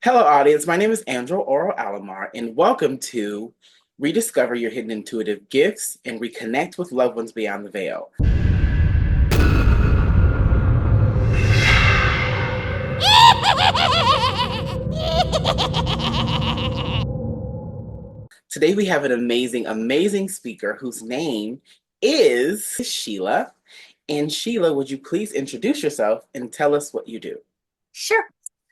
Hello, audience. My name is Andrew Oral Alomar, and welcome to Rediscover Your Hidden Intuitive Gifts and Reconnect with Loved Ones Beyond the Veil. Today, we have an amazing speaker whose name is Sheila. And Sheila, would you please introduce yourself and tell us what you do? Sure.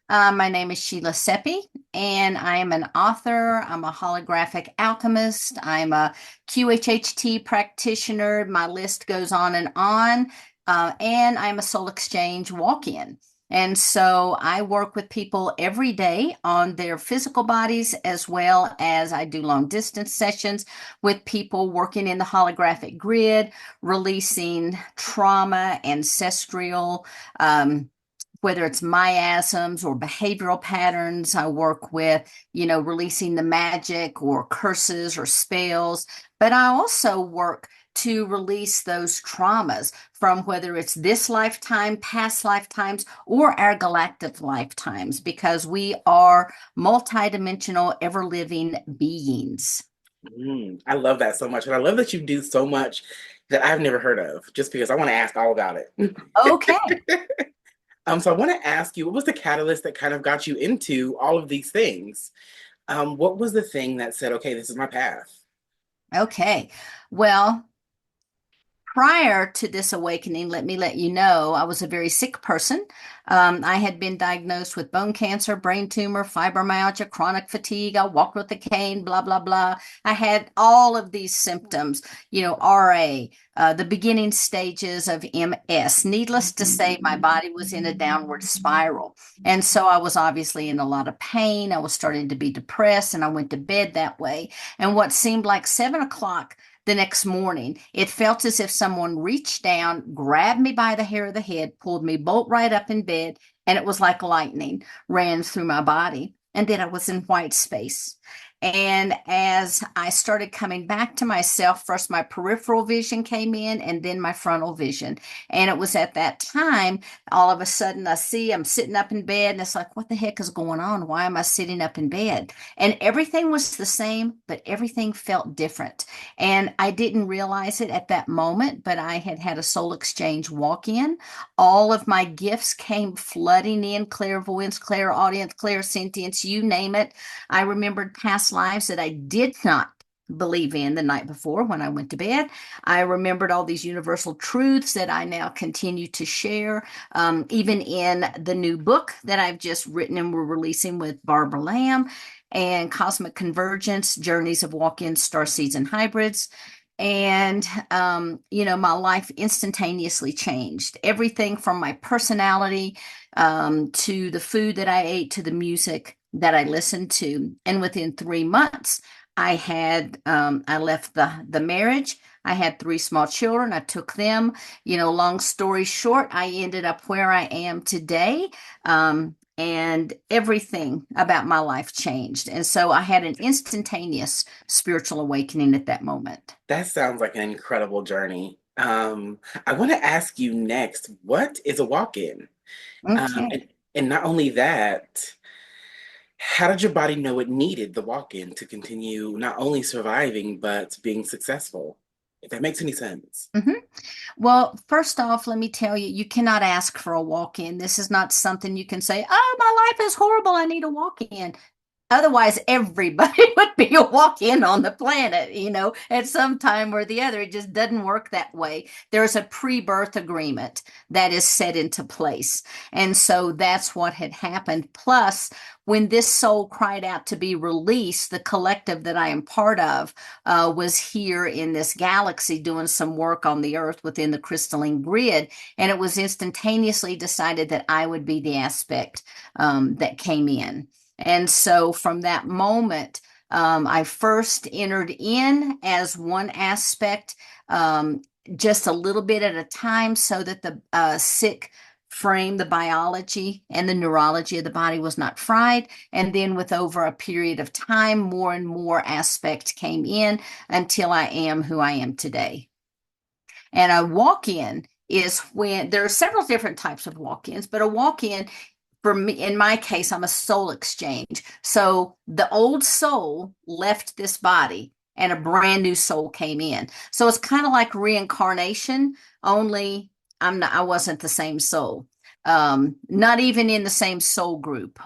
My name is Sheila Seppi, and I am an author. I'm a holographic alchemist. I'm a QHHT practitioner. My list goes on and on. And I'm a soul exchange walk-in. And so I work with people every day on their physical bodies, as well as I do long distance sessions with people working in the holographic grid, releasing trauma, ancestral, whether it's miasms or behavioral patterns. I work with, releasing the magic or curses or spells, but I also work to release those traumas from whether it's this lifetime, past lifetimes, or our galactic lifetimes, because we are multidimensional, ever living beings. I love that so much. And I love that you do so much that I've never heard of, just because I want to ask all about it. Okay. So I want to ask you, what was the catalyst that kind of got you into all of these things? What was the thing that said, okay, this is my path? Okay. Well, prior to this awakening, let me let you know, I was a very sick person. I had been diagnosed with bone cancer, brain tumor, fibromyalgia, chronic fatigue. I walked with a cane, blah, blah, blah. I had all of these symptoms, RA, the beginning stages of MS. Needless to say, my body was in a downward spiral. And so I was obviously in a lot of pain. I was starting to be depressed, and I went to bed that way. And what seemed like 7 o'clock the next morning, it felt as if someone reached down, grabbed me by the hair of the head, pulled me bolt right up in bed, and it was like lightning ran through my body. And then I was in white space. And as I started coming back to myself, first my peripheral vision came in and then my frontal vision. And it was at that time, all of a sudden I'm sitting up in bed and it's like, what the heck is going on? Why am I sitting up in bed? And everything was the same, but everything felt different. And I didn't realize it at that moment, but I had had a soul exchange walk in. All of my gifts came flooding in: clairvoyance, clairaudience, clairsentience, you name it. I remembered past lives that I did not believe in the night before when I went to bed. I remembered all these universal truths that I now continue to share, even in the new book that I've just written and we're releasing with Barbara Lamb, and Cosmic Convergence, Journeys of Walk-in Starseeds and Hybrids. And, my life instantaneously changed. Everything from my personality, to the food that I ate, to the music that I listened to. And within 3 months, I left the marriage. I had three small children. I took them. Long story short, I ended up where I am today. And everything about my life changed. And so I had an instantaneous spiritual awakening at that moment. That sounds like an incredible journey. I want to ask you next, what is a walk-in? Um, Okay. and, and not only that, how did your body know it needed the walk-in to continue not only surviving, but being successful? If that makes any sense. hmm Well, first off, let me tell you, you cannot ask for a walk-in. This is not something you can say, oh, my life is horrible. I need a walk-in. Otherwise, everybody would be a walk-in on the planet, at some time or the other. It just doesn't work that way. There's a pre-birth agreement that is set into place. And so that's what had happened. Plus, when this soul cried out to be released, the collective that I am part of was here in this galaxy doing some work on the earth within the crystalline grid. And it was instantaneously decided that I would be the aspect that came in. And so from that moment, I first entered in as one aspect, just a little bit at a time, so that the sick frame, the biology and the neurology of the body was not fried. And then with over a period of time, more and more aspects came in until I am who I am today. And a walk in is when there are several different types of walk ins, but a walk in for me, in my case, I'm a soul exchange. So the old soul left this body and a brand new soul came in. So it's kind of like reincarnation, only I wasn't the same soul. Not even in the same soul group.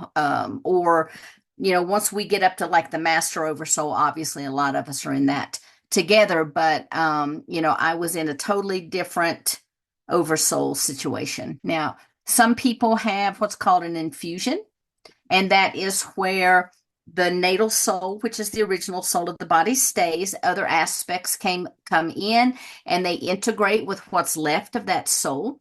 Or, once we get up to like the master oversoul, obviously a lot of us are in that together, but I was in a totally different oversoul situation. Now, some people have what's called an infusion, and that is where the natal soul, which is the original soul of the body, stays. Other aspects come in and they integrate with what's left of that soul.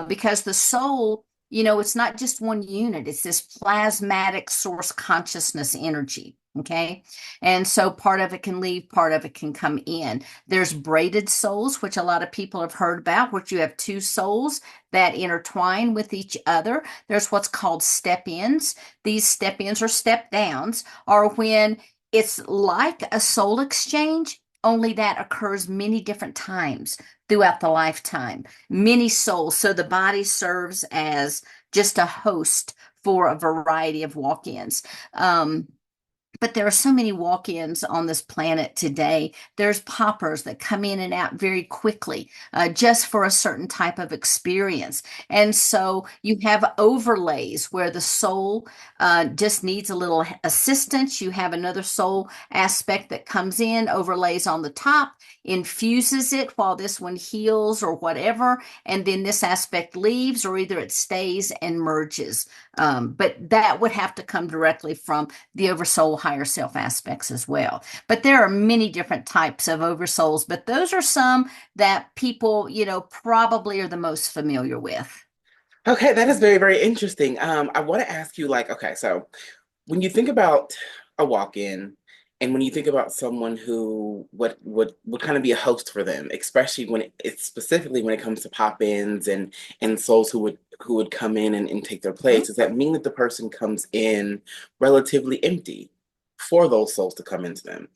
Because the soul, it's not just one unit, it's this plasmatic source consciousness energy. Okay. And so part of it can leave, part of it can come in. There's braided souls, which a lot of people have heard about, which you have two souls that intertwine with each other. There's what's called step ins. These step ins or step downs are when it's like a soul exchange, only that occurs many different times throughout the lifetime. Many souls. So the body serves as just a host for a variety of walk ins. But there are so many walk-ins on this planet today. There's poppers that come in and out very quickly, just for a certain type of experience. And so you have overlays where the soul just needs a little assistance. You have another soul aspect that comes in, overlays on the top, infuses it while this one heals or whatever, and then this aspect leaves, or either it stays and merges. But that would have to come directly from the oversoul higher self aspects as well. But there are many different types of oversouls, but those are some that people, probably are the most familiar with. Okay, that is very, very interesting. I want to ask you, like, okay, so when you think about a walk-in, and when you think about someone who would kind of be a host for them, especially when it's specifically when it comes to pop-ins and souls who would come in and take their place, Mhm. does that mean that the person comes in relatively empty for those souls to come into them?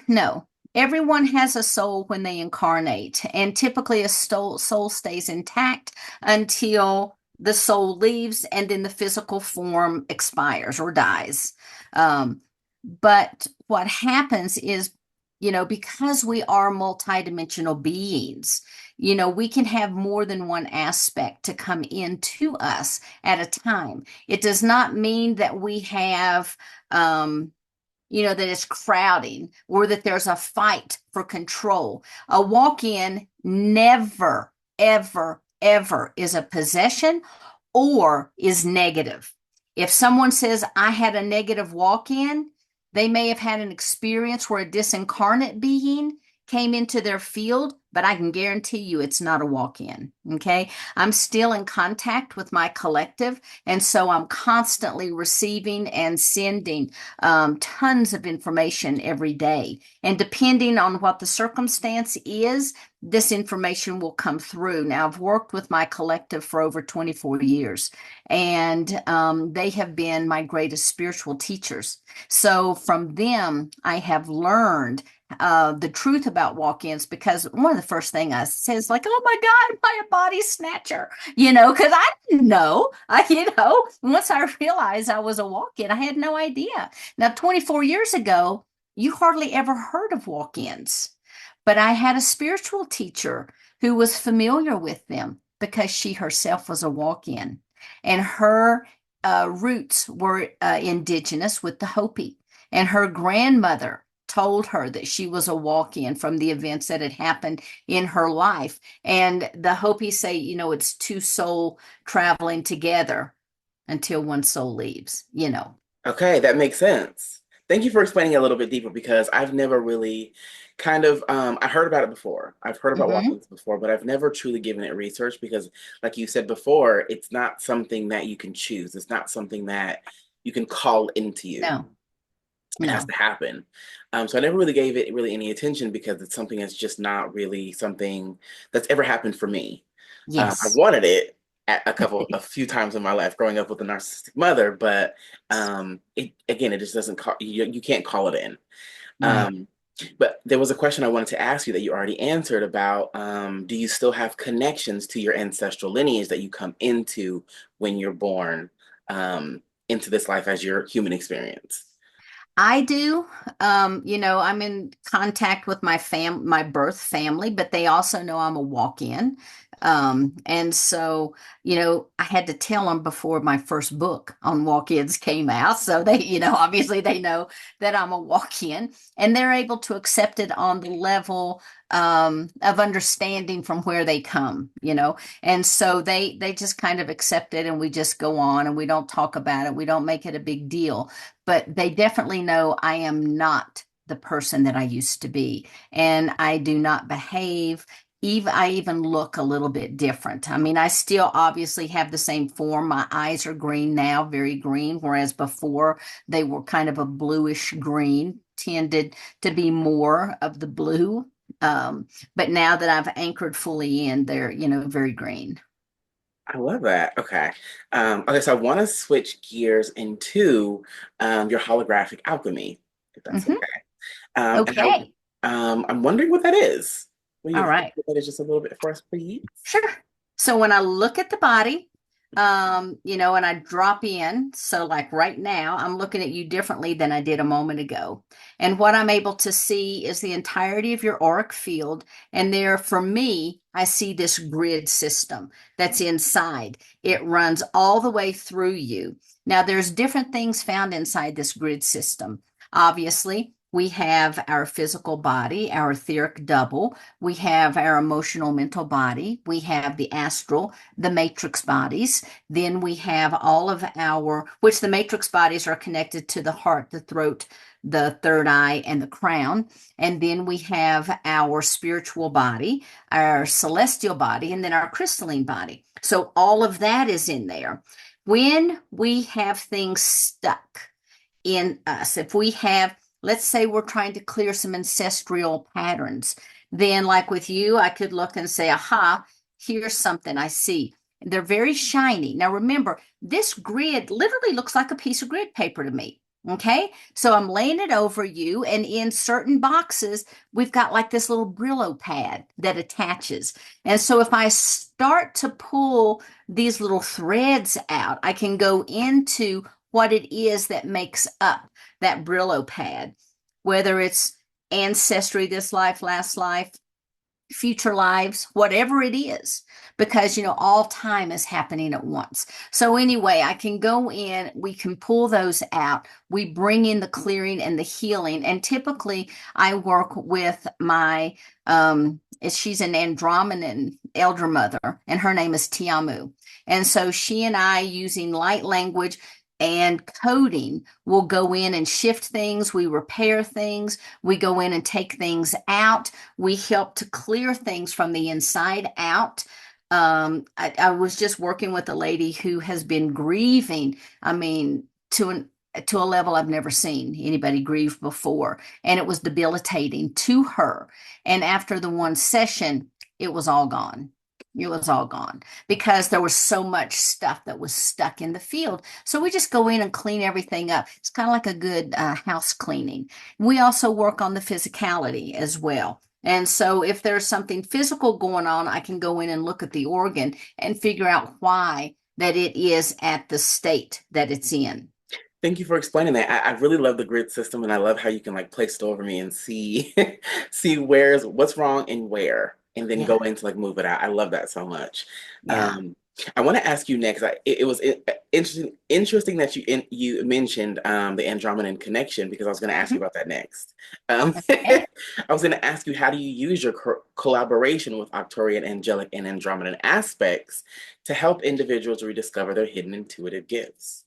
No. Everyone has a soul when they incarnate, and typically a soul stays intact until the soul leaves and then the physical form expires or dies. Um, but what happens is, because we are multidimensional beings, we can have more than one aspect to come into us at a time. It does not mean that we have, that it's crowding or that there's a fight for control. A walk in never, ever, ever is a possession or is negative. If someone says, I had a negative walk in, they may have had an experience where a disincarnate being came into their field, but I can guarantee you it's not a walk in. Okay. I'm still in contact with my collective. And so I'm constantly receiving and sending tons of information every day. And depending on what the circumstance is, this information will come through. Now, I've worked with my collective for over 24 years, and they have been my greatest spiritual teachers. So from them, I have learned the truth about walk-ins, because one of the first thing I say is like, oh my God, am I a body snatcher? Because I didn't know. Once I realized I was a walk-in, I had no idea. Now, 24 years ago, you hardly ever heard of walk-ins, but I had a spiritual teacher who was familiar with them because she herself was a walk-in, and her roots were indigenous with the Hopi, and her grandmother told her that she was a walk-in from the events that had happened in her life. And the Hopi say, it's two soul traveling together until one soul leaves. Okay, that makes sense. Thank you for explaining a little bit deeper because I've never really kind of I heard about it before. I've heard about Hmm. walk-ins before, but I've never truly given it research because like you said before, it's not something that you can choose. It's not something that you can call into you. No, It has no. to happen. So I never really gave it really any attention because it's something that's just not really something that's ever happened for me. I Yes. wanted it a few times in my life growing up with a narcissistic mother, but it again, it just doesn't call you can't call it in. Right. Um, but there was a question I wanted to ask you that you already answered about do you still have connections to your ancestral lineage that you come into when you're born? into this life as your human experience? I do. I'm in contact with my birth family, but they also know I'm a walk-in. And so, I had to tell them before my first book on walk-ins came out. So they, obviously they know that I'm a walk-in and they're able to accept it on the level of understanding from where they come. And so they just kind of accept it and we just go on and we don't talk about it. We don't make it a big deal, but they definitely know I am not the person that I used to be. And I do not behave. I even look a little bit different. I mean, I still obviously have the same form. My eyes are green now, very green, whereas before they were kind of a bluish green, tended to be more of the blue. But now that I've anchored fully in, they're, very green. I love that. Okay. Okay, so I want to switch gears into your holographic alchemy, if that's Hmm. okay. And Okay. I'm wondering what that is. Will you All explain right. what that is just a little bit for us, please? Sure. So when I look at the body, and I drop in, so like right now, I'm looking at you differently than I did a moment ago. And what I'm able to see is the entirety of your auric field. And there, for me, I see this grid system that's inside. It runs all the way through you. Now, there's different things found inside this grid system. Obviously, we have our physical body, our etheric double. We have our emotional mental body. We have the astral, the matrix bodies. Then we have all of which the matrix bodies are connected to the heart, the throat, the third eye, and the crown. And then we have our spiritual body, our celestial body, and then our crystalline body. So all of that is in there. When we have things stuck in us, if we have, let's say we're trying to clear some ancestral patterns, then like with you, I could look and say, aha, here's something I see. They're very shiny. Now remember, this grid literally looks like a piece of grid paper to me. Okay, so I'm laying it over you, and in certain boxes, we've got like this little Brillo pad that attaches. And so if I start to pull these little threads out, I can go into what it is that makes up that Brillo pad, whether it's ancestry, this life, last life, future lives, whatever it is, because all time is happening at once. So anyway, I can go in, we can pull those out, we bring in the clearing and the healing, and typically I work with my she's an Andromedan elder mother, and her name is Tiamu. And so she and I, using light language and coding, will go in and shift things, we repair things, we go in and take things out, we help to clear things from the inside out. I was just working with a lady who has been grieving. I mean, to a level I've never seen anybody grieve before, and it was debilitating to her. And after the one session, it was all gone. It was all gone because there was so much stuff that was stuck in the field. So we just go in and clean everything up. It's kind of like a good house cleaning. We also work on the physicality as well. And so if there's something physical going on, I can go in and look at the organ and figure out why that it is at the state that it's in. Thank you for explaining that. I really love the grid system, and I love how you can like place it over me and see see what's wrong and where, and then go Yeah. in to like move it out. I love that so much. Yeah. Um, I want to ask you next. It was interesting that you mentioned the Andromedan connection because I was going to ask you Mhm. about that next. Okay. I was going to ask you, how do you use your collaboration with Arcturian, angelic, and Andromedan aspects to help individuals rediscover their hidden intuitive gifts?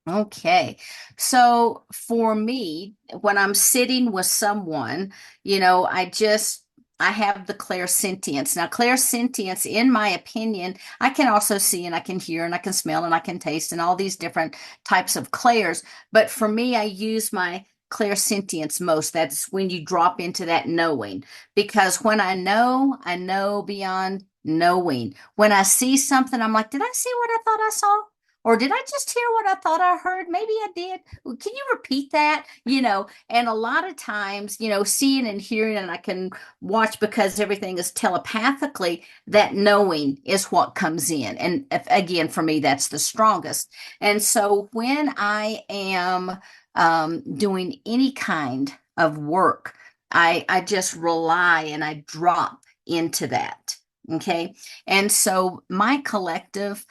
Okay. So for me, when I'm sitting with someone, I have the clairsentience. Now, clairsentience, in my opinion, I can also see and I can hear and I can smell and I can taste and all these different types of clairs. But for me, I use my clairsentience most. That's when you drop into that knowing. Because when I know beyond knowing. When I see something, I'm like, did I see what I thought I saw? Or did I just hear what I thought I heard? Maybe I did. Well, can you repeat that? And a lot of times, seeing and hearing, and I can watch because everything is telepathically, that knowing is what comes in. And again, for me, that's the strongest. And so when I am doing any kind of work, I just rely and I drop into that. Okay. And so my collective,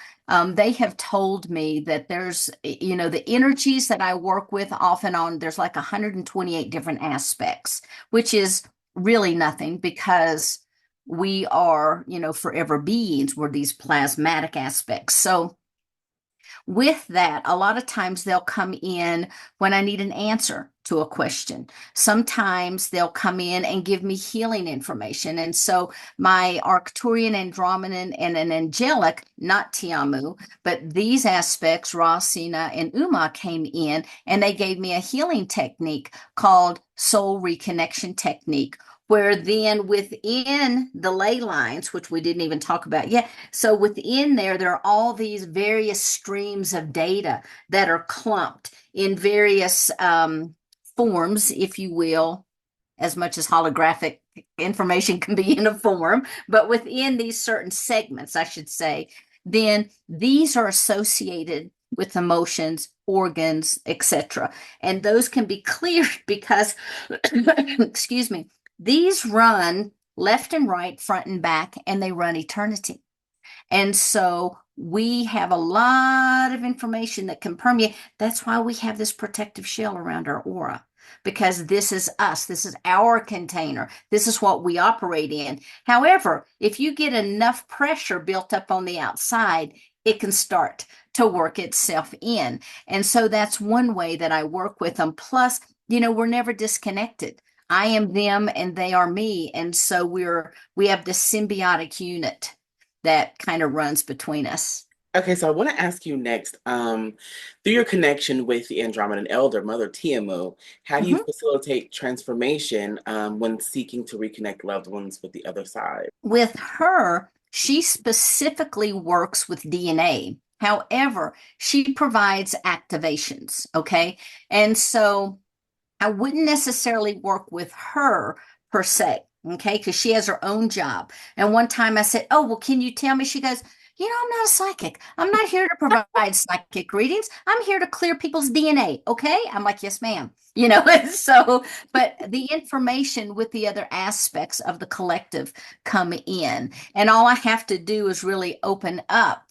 they have told me that the energies that I work with off and on, there's like 128 different aspects, which is really nothing because we are, forever beings. We're these plasmatic aspects. So, with that, a lot of times they'll come in when I need an answer to a question. Sometimes they'll come in and give me healing information. And so my Arcturian, Andromedan, and an angelic, not Tiamu, but these aspects, Ra, Sina, and Uma, came in and they gave me a healing technique called soul reconnection technique. Where then within the ley lines, which we didn't even talk about yet, so within there are all these various streams of data that are clumped in various forms, if you will, as much as holographic information can be in a form, but within these certain segments, I should say, then these are associated with emotions, organs, etc. And those can be cleared because, excuse me, these run left and right, front and back, and they run eternity. And so we have a lot of information that can permeate. That's why we have this protective shell around our aura, because this is us. This is our container. This is what we operate in. However, if you get enough pressure built up on the outside, it can start to work itself in. And so that's one way that I work with them. Plus, we're never disconnected. I am them and they are me. And so we have this symbiotic unit that kind of runs between us. Okay, so I want to ask you next, through your connection with the Andromedan Elder, Mother Tiamu, how do you Mhm. facilitate transformation when seeking to reconnect loved ones with the other side? With her, she specifically works with DNA. However, she provides activations. Okay. And so I wouldn't necessarily work with her per se, okay, because she has her own job. And one time I said, "Oh, well, can you tell me?" She goes, "I'm not a psychic. I'm not here to provide psychic readings. I'm here to clear people's DNA." Okay. I'm like, "Yes, ma'am." And so, but the information with the other aspects of the collective come in. And all I have to do is really open up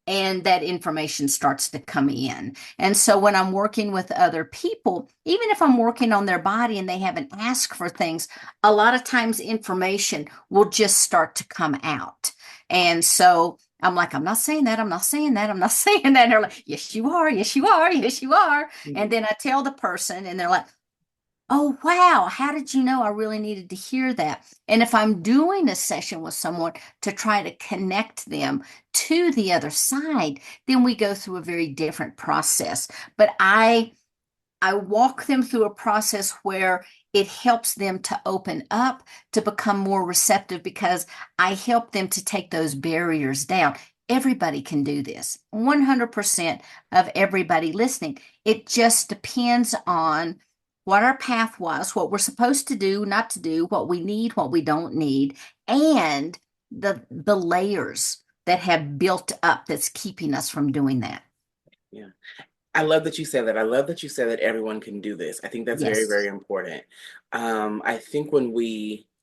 and that information starts to come in. And so when I'm working with other people, even if I'm working on their body and they haven't asked for things, a lot of times information will just start to come out. And so I'm like, "I'm not saying that. I'm not saying that. I'm not saying that." And they're like, "Yes, you are. Yes, you are. Yes, you are." And Mhm. then I tell the person, and they're like, "Oh, wow. How did you know I really needed to hear that?" And if I'm doing a session with someone to try to connect them to the other side, then we go through a very different process. But I walk them through a process where it helps them to open up, to become more receptive, because I help them to take those barriers down. Everybody can do this. 100% of everybody listening. It just depends on what our path was, what we're supposed to do, not to do, what we need, what we don't need, and the layers that have built up that's keeping us from doing that. Yeah. I love that you said that. I love that you said that everyone can do this. I think that's very, very Yes. important. I think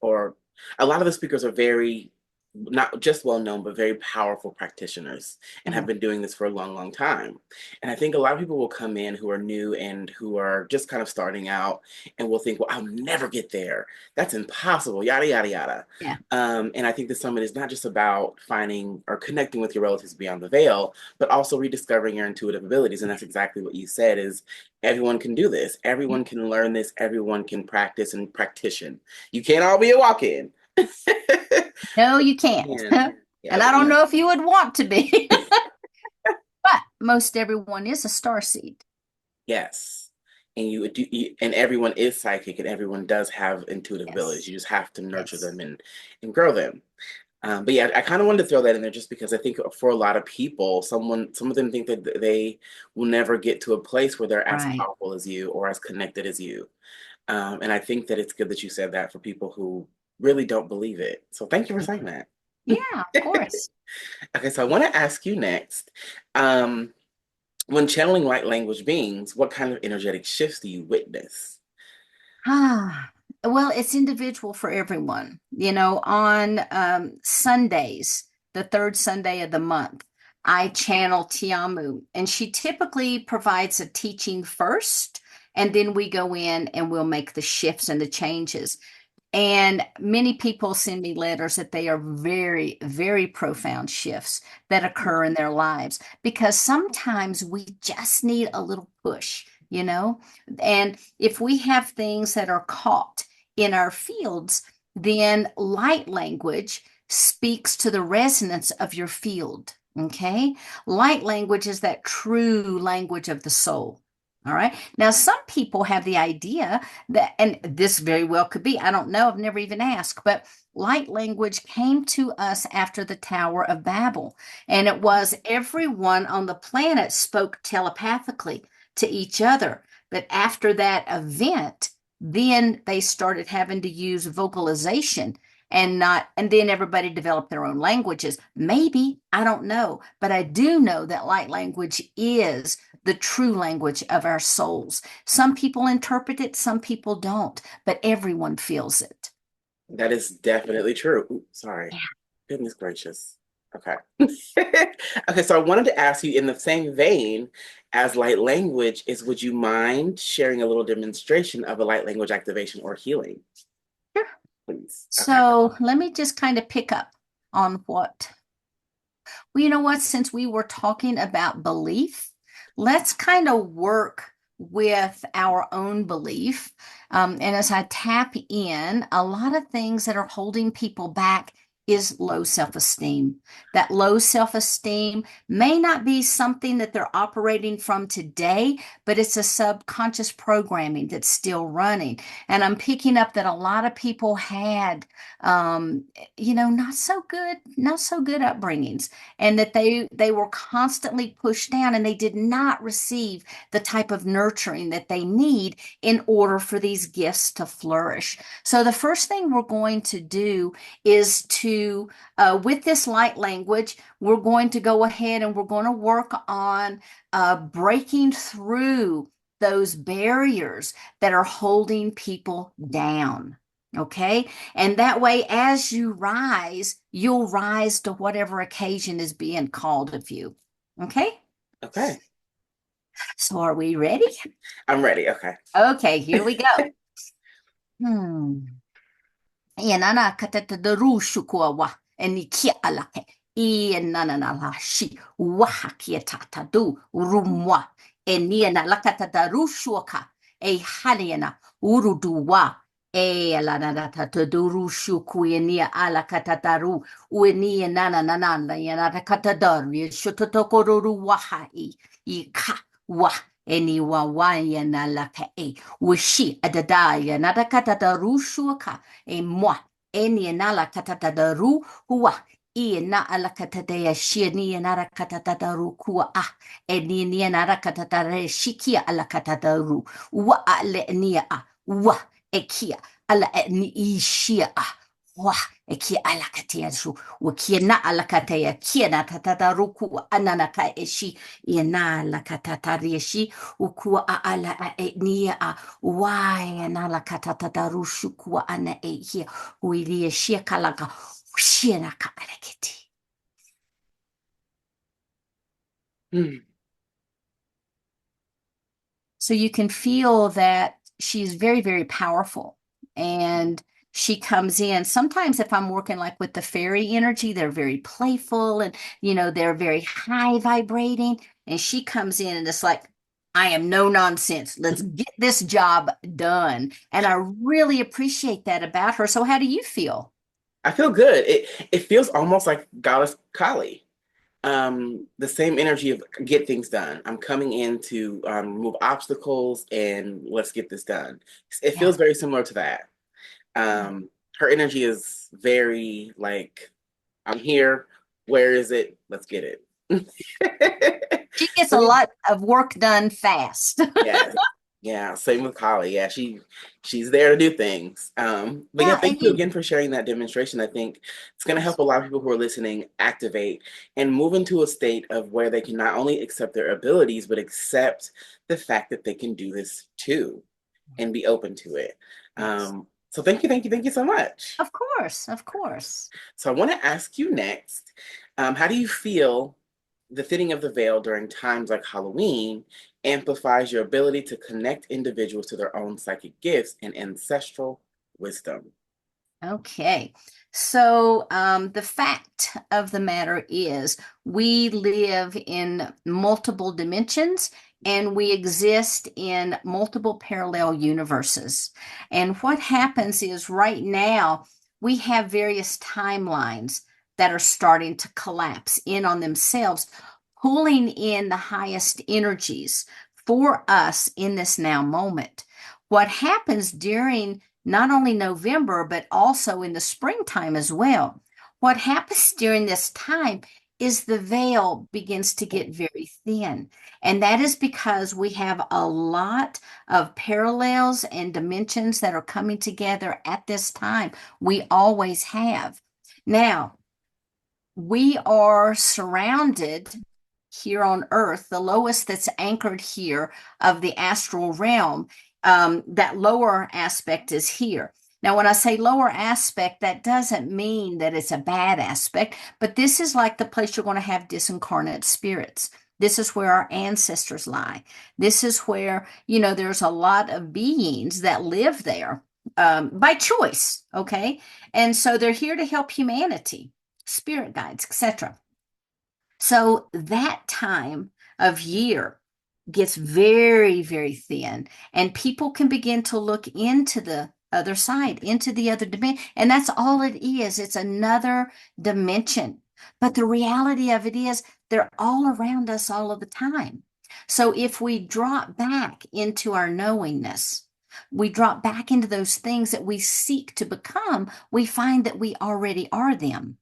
or a lot of the speakers are very, not just well known, but very powerful practitioners and have Mhm. been doing this for a long, long time. And I think a lot of people will come in who are new and who are just kind of starting out and will think, well, I'll never get there. That's impossible, yada, yada, yada. Yeah. And I think the summit is not just about finding or connecting with your relatives beyond the veil, but also rediscovering your intuitive abilities. And that's exactly what you said is everyone can do this. Everyone can learn this. Everyone can practice and practition. You can't all be a walk-in. No, you can't. And And yeah, I don't we know if you would want to be, but most everyone is a star seed. yes. And and everyone is psychic and everyone does have intuitive abilities. Yes. You just have to nurture Yes. them and grow them. But yeah, I kind of wanted to throw that in there just because I think for a lot of people, some of them think that they will never get to a place where they're as Right. powerful as you or as connected as you. And I think that it's good that you said that for people who really don't believe it. So thank you for saying that. Yeah, of course. Okay, so I want to ask you next. Um, when channeling light language beings, what kind of energetic shifts do you witness? Ah, well, it's individual for everyone. On Sundays, the third Sunday of the month, I channel Tiamu, and she typically provides a teaching first, and then we go in and we'll make the shifts and the changes. And many people send me letters that they are very, very profound shifts that occur in their lives because sometimes we just need a little push, you know? And if we have things that are caught in our fields, then light language speaks to the resonance of your field. Okay. Light language is that true language of the soul. All right. Now, some people have the idea that, and this very well could be, I don't know, I've never even asked, but light language came to us after the Tower of Babel. And it was everyone on the planet spoke telepathically to each other. But after that event, then they started having to use vocalization and then everybody developed their own languages. Maybe, I don't know, but I do know that light language is the true language of our souls. Some people interpret it, some people don't, but everyone feels it. That is definitely true. Ooh, sorry. Goodness gracious. Okay. Okay, so I wanted to ask you in the same vein as light language is would you mind sharing a little demonstration of a light language activation or healing, Sure. please? Okay. So let me just kind of pick up on what, well, you know what? Since we were talking about belief, let's kind of work with our own belief. And as I tap in, a lot of things that are holding people back is low self esteem. That low self esteem may not be something that they're operating from today, but it's a subconscious programming that's still running. And I'm picking up that a lot of people had, um, not so good upbringings and that they were constantly pushed down and they did not receive the type of nurturing that they need in order for these gifts to flourish. So the first thing we're going to do is to with this light language, we're going to go ahead and we're going to work on breaking through those barriers that are holding people down. Okay. And that way, as you rise, you'll rise to whatever occasion is being called of you. Okay. Okay. So are we ready? I'm ready. Okay. Okay, here we go. Hmm. Ianana katataru shukua wa eni kia alake. Ianana la shi waha kia tatadu rumwa. Eniana lakatataru shuka. E haliana urudu wa. E alana tataduru shuku enia ala katataru. Uenia nana nana yanata katadaru. Shutotokoru waha i. Ika wa. Eni wa wayana laka e. Wishi adadaya nata katataru shuka e moi e ni na la katata ru hua i na ala katata shia ni na ra katata ru kua a e ni na ra katata re shikia ala katata ru wa a le ni a wa e kia ala e ni i shia a wa e kia ala katia su wa kia na ala katia kia na katata ru kua anana ka e shi i na la katata re shi ukua a ala a e ni a wa e na la katata ru shukua ana e hia Uilia shia kalaka shia na ka alekiti. Hmm. So you can feel that she's very, very powerful. And she comes in. Sometimes if I'm working like with the fairy energy, they're very playful and they're very high vibrating. And she comes in and it's like, I am no nonsense. Let's get this job done. And I really appreciate that about her. So how do you feel? I feel good. It feels almost like Goddess Kali. The same energy of get things done. I'm coming in to remove obstacles and let's get this done. It Yeah. feels very similar to that. Her energy is very like I'm here. Where is it? Let's get it. She gets So a yeah, lot of work done fast. yeah, yeah. Same with Holly. Yeah, she's there to do things. But yeah, Yeah, thank and you again for sharing that demonstration. I think it's going to help yes, a lot of people who are listening activate and move into a state of where they can not only accept their abilities, but accept the fact that they can do this too and be open to it. yes. So thank you so much. Of course, of course. So I want to ask you next, how do you feel the thinning of the veil during times like Halloween amplifies your ability to connect individuals to their own psychic gifts and ancestral wisdom? Okay. So the fact of the matter is, we live in multiple dimensions and we exist in multiple parallel universes. And what happens is right now, we have various timelines that are starting to collapse in on themselves, pulling in the highest energies for us in this now moment. What happens during not only November, but also in the springtime as well. What happens during this time is the veil begins to get very thin. And that is because we have a lot of parallels and dimensions that are coming together at this time. We always have. Now, we are surrounded here on Earth, the lowest that's anchored here of the astral realm. That lower aspect is here. Now, when I say lower aspect, that doesn't mean that it's a bad aspect, but this is like the place you're going to have disincarnate spirits. This is where our ancestors lie. This is where, there's a lot of beings that live there by choice, okay? And so they're here to help humanity, spirit guides, etc. So that time of year gets very, very thin, and people can begin to look into the other side, into the other dimension. And that's all it is. It's another dimension. But the reality of it is, they're all around us all of the time. So if we drop back into our knowingness, we drop back into those things that we seek to become, we find that we already are them.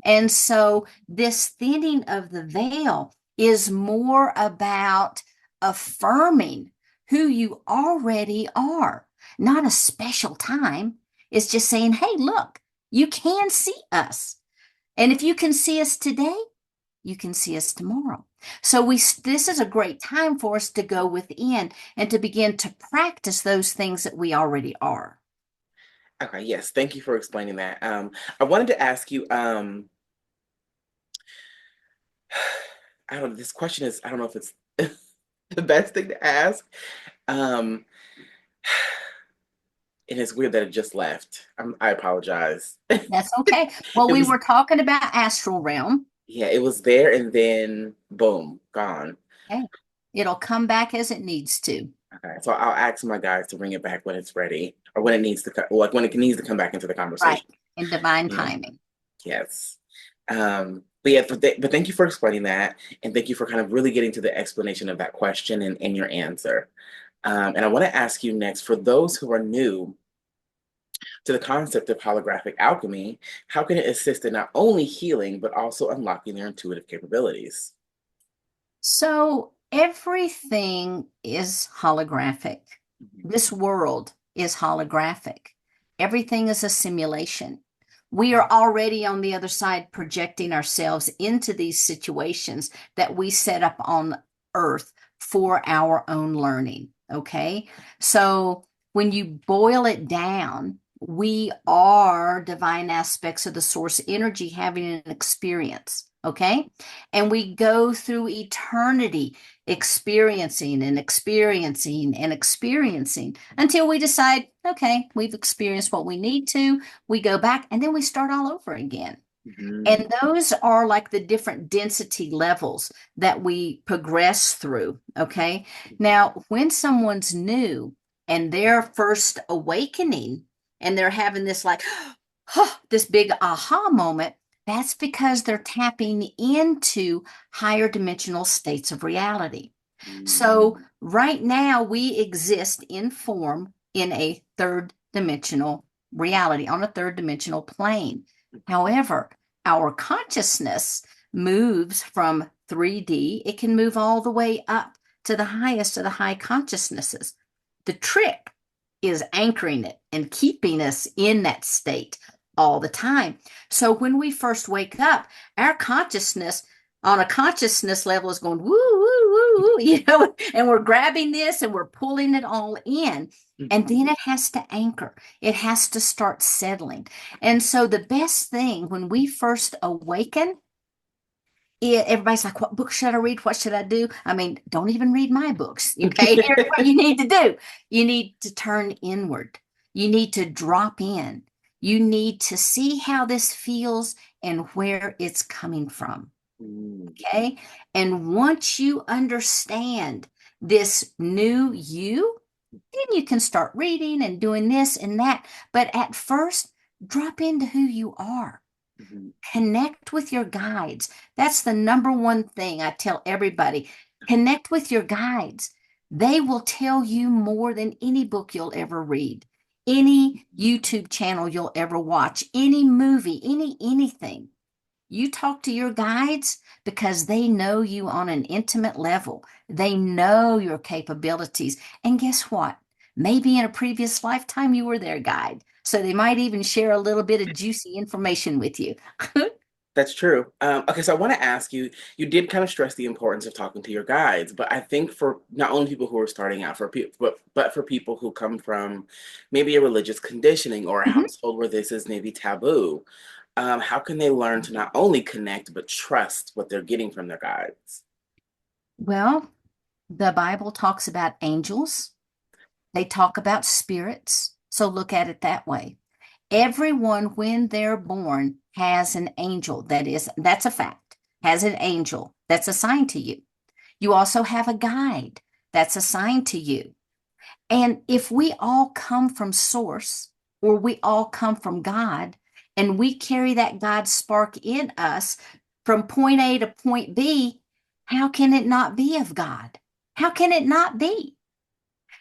And so this thinning of the veil is more about affirming who you already are, not a special time. It's just saying, hey, look, you can see us. And if you can see us today, you can see us tomorrow. So this is a great time for us to go within and to begin to practice those things that we already are. Okay, yes, thank you for explaining that. I wanted to ask you, I don't know, this question is, I don't know if it's the best thing to ask. Um, and it's weird that it just left. I apologize. That's okay. Well, It we was, were talking about astral realm. yeah, it was there and then boom, gone. Okay. It'll come back as it needs to. Okay, so I'll ask my guys to bring it back when it's ready or when it needs to, like when it needs to come back into the Right. conversation. In divine Um, timing. yes. But yeah, but thank you for explaining that, and thank you for kind of really getting to the explanation of that question and your answer. And I want to ask you next, for those who are new to the concept of holographic alchemy, how can it assist in not only healing, but also unlocking their intuitive capabilities? So everything is holographic. Mhm. This world is holographic. Everything is a simulation. We are already on the other side projecting ourselves into these situations that we set up on earth for our own learning. Okay. So when you boil it down, we are divine aspects of the source energy having an experience. Okay. And we go through eternity experiencing and experiencing and experiencing until we decide, okay, we've experienced what we need to. We go back and then we start all over again. Mhm. And those are like the different density levels that we progress through. Okay. Now, when someone's new and they're first awakening and they're having this like, this big aha moment, that's because they're tapping into higher dimensional states of reality. So, right now, we exist in form in a third dimensional reality, on a third dimensional plane. However, our consciousness moves from 3D, it can move all the way up to the highest of the high consciousnesses. The trick is anchoring it and keeping us in that state all the time. So when we first wake up, our consciousness on a consciousness level is going woo, woo, woo, woo, and we're grabbing this and we're pulling it all in. And Mhm. then it has to anchor. It has to start settling. And so the best thing when we first awaken, everybody's like, what book should I read? What should I do? I mean, don't even read my books. Okay. Here's what you need to do. You need to turn inward. You need to drop in. You need to see how this feels and where it's coming from. Mm. Okay. And once you understand this new you, then you can start reading and doing this and that. But at first, drop into who you are. Mhm. Connect with your guides. That's the number one thing I tell everybody. Connect with your guides. They will tell you more than any book you'll ever read, any YouTube channel you'll ever watch, any movie, anything. You talk to your guides because they know you on an intimate level. They know your capabilities. And guess what? Maybe in a previous lifetime you were their guide. So they might even share a little bit of juicy information with you. That's true. Okay, so I want to ask you, you did kind of stress the importance of talking to your guides, but I think for not only people who are starting out, for people, but for people who come from maybe a religious conditioning or a Mhm. household where this is maybe taboo, how can they learn to not only connect but trust what they're getting from their guides? Well, the Bible talks about angels. They talk about spirits. So look at it that way. Everyone, when they're born, has an angel. That's a fact, has an angel that's assigned to you. You also have a guide that's assigned to you. And if we all come from source or we all come from God and we carry that God spark in us from point A to point B, how can it not be of God? How can it not be?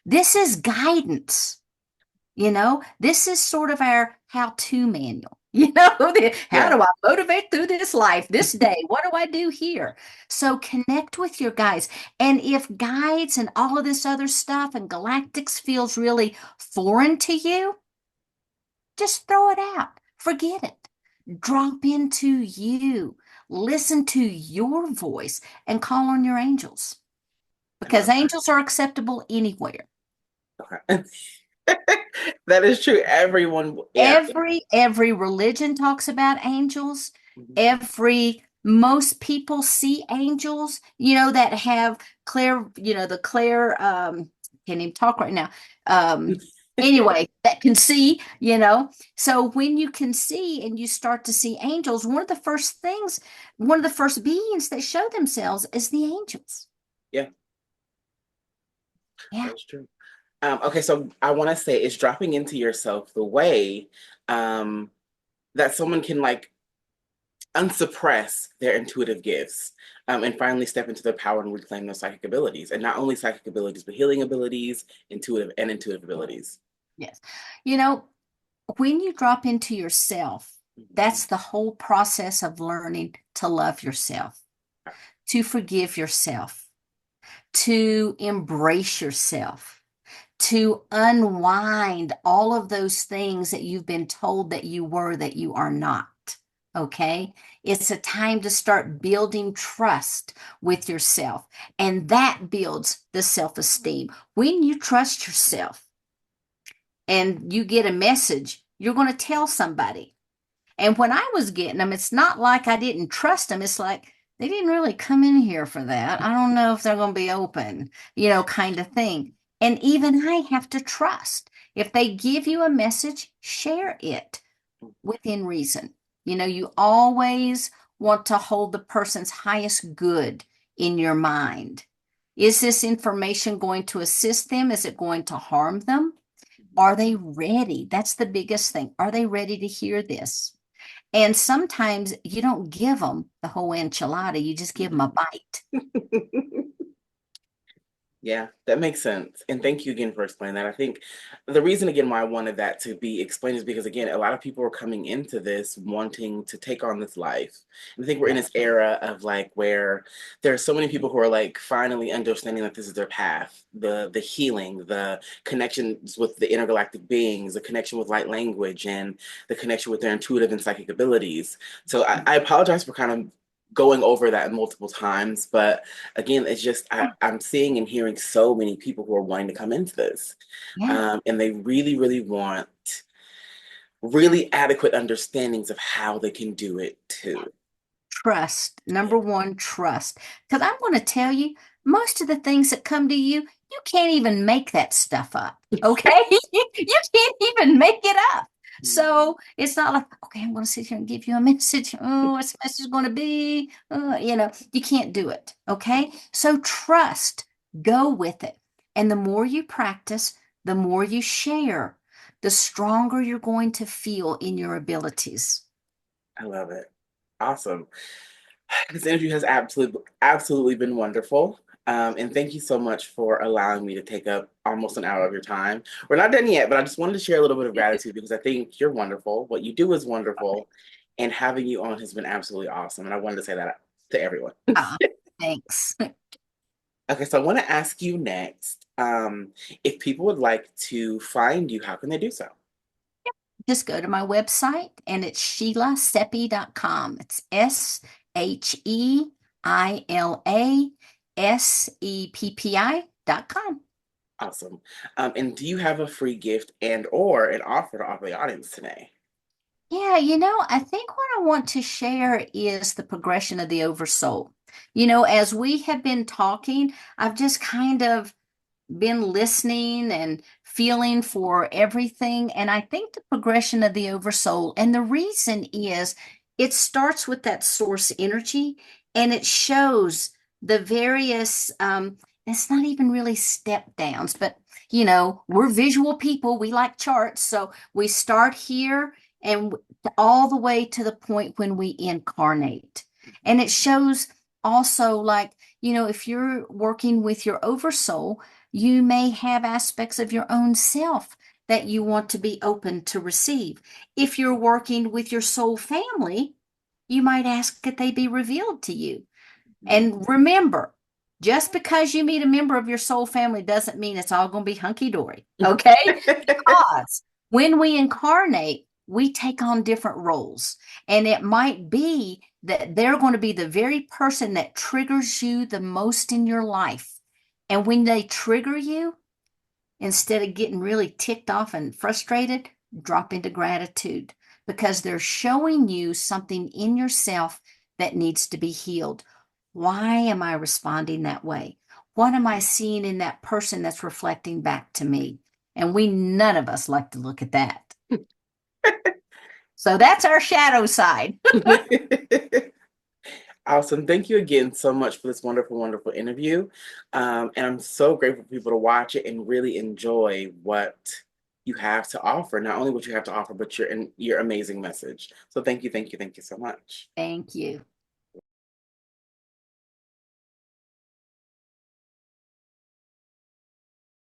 This is guidance. This is sort of our how-to manual. How Yeah. do I motivate through this life this day? What do I do here? So connect with your guides. And if guides and all of this other stuff and galactics feels really foreign to you, just throw it out. Forget it. Drop into you. Listen to your voice and call on your angels I because love that. angels are acceptable anywhere. Okay. That is true. Everyone, yeah. Every religion talks about angels. Mhm. Every Most people see angels, that have the Claire can't even talk right now. Anyway, that can see. So when you can see and you start to see angels, one of the first beings that show themselves is the angels. Yeah, Yeah. that's true. Okay, so I want to say is dropping into yourself the way um, that someone can like unsuppress their intuitive gifts and finally step into their power and reclaim those psychic abilities, and not only psychic abilities, but healing abilities, intuitive abilities. Yes. You know, when you drop into yourself, Mhm. that's the whole process of learning to love yourself, to forgive yourself, to embrace yourself, to unwind all of those things that you've been told that you were that you are not. Okay. It's a time to start building trust with yourself, and that builds the self esteem. When you trust yourself and you get a message, you're going to tell somebody. And when I was getting them, it's not like I didn't trust them. It's like they didn't really come in here for that. I don't know if they're going to be open, kind of thing. And even I have to trust. If they give you a message, share it within reason. You always want to hold the person's highest good in your mind. Is this information going to assist them? Is it going to harm them? Are they ready? That's the biggest thing. Are they ready to hear this? And sometimes you don't give them the whole enchilada, you just give them a Mhm. bite. Yeah, that makes sense. And thank you again for explaining that. I think the reason again why I wanted that to be explained is because again, a lot of people are coming into this wanting to take on this life. And I think we're in Yeah. this era of like where there are so many people who are like finally understanding that this is their path, the healing, the connections with the intergalactic beings, the connection with light language, and the connection with their intuitive and psychic abilities. So I apologize for kind of going over that multiple times, but again, it's just I'm seeing and hearing so many people who are wanting to come into this, Yeah. and they really, really want really adequate understandings of how they can do it too. Trust. Yeah. Number one, trust. Because I'm going to tell you, most of the things that come to you, you can't even make that stuff up. Okay? You can't even make it up. So it's not like, okay, I'm going to sit here and give you a message. Oh, what's the message going to be? You can't do it. Okay? So trust. Go with it. And the more you practice, the more you share, the stronger you're going to feel in your abilities. I love it. Awesome. This interview has absolutely been wonderful. And thank you so much for allowing me to take up almost an hour of your time. We're not done yet, but I just wanted to share a little bit of gratitude because I think you're wonderful. What you do is wonderful. And having you on has been absolutely awesome. And I wanted to say that to everyone. Ah, thanks. Okay, so I want to ask you next, if people would like to find you, how can they do so? Just go to my website and it's SheilaSeppi.com. It's SheilaSeppi.com. Awesome. And do you have a free gift and or an offer to offer the audience today? Yeah, I think what I want to share is the progression of the oversoul. As we have been talking, I've just kind of been listening and feeling for everything. And I think the progression of the oversoul, and the reason is it starts with that source energy and it shows the various, it's not even really step downs, but we're visual people. We like charts. So we start here and all the way to the point when we incarnate. And it shows also like, if you're working with your oversoul, you may have aspects of your own self that you want to be open to receive. If you're working with your soul family, you might ask that they be revealed to you. Mhm. And remember, just because you meet a member of your soul family doesn't mean it's all going to be hunky dory. Okay? Because when we incarnate, we take on different roles. And it might be that they're going to be the very person that triggers you the most in your life. And when they trigger you, instead of getting really ticked off and frustrated, drop into gratitude because they're showing you something in yourself that needs to be healed. Why am I responding that way? What am I seeing in that person that's reflecting back to me? And none of us like to look at that. So that's our shadow side. Awesome. Thank you again so much for this wonderful, wonderful interview. And I'm so grateful for people to watch it and really enjoy what you have to offer. Not only what you have to offer, but your amazing message. So thank you, thank you, thank you so much. Thank you.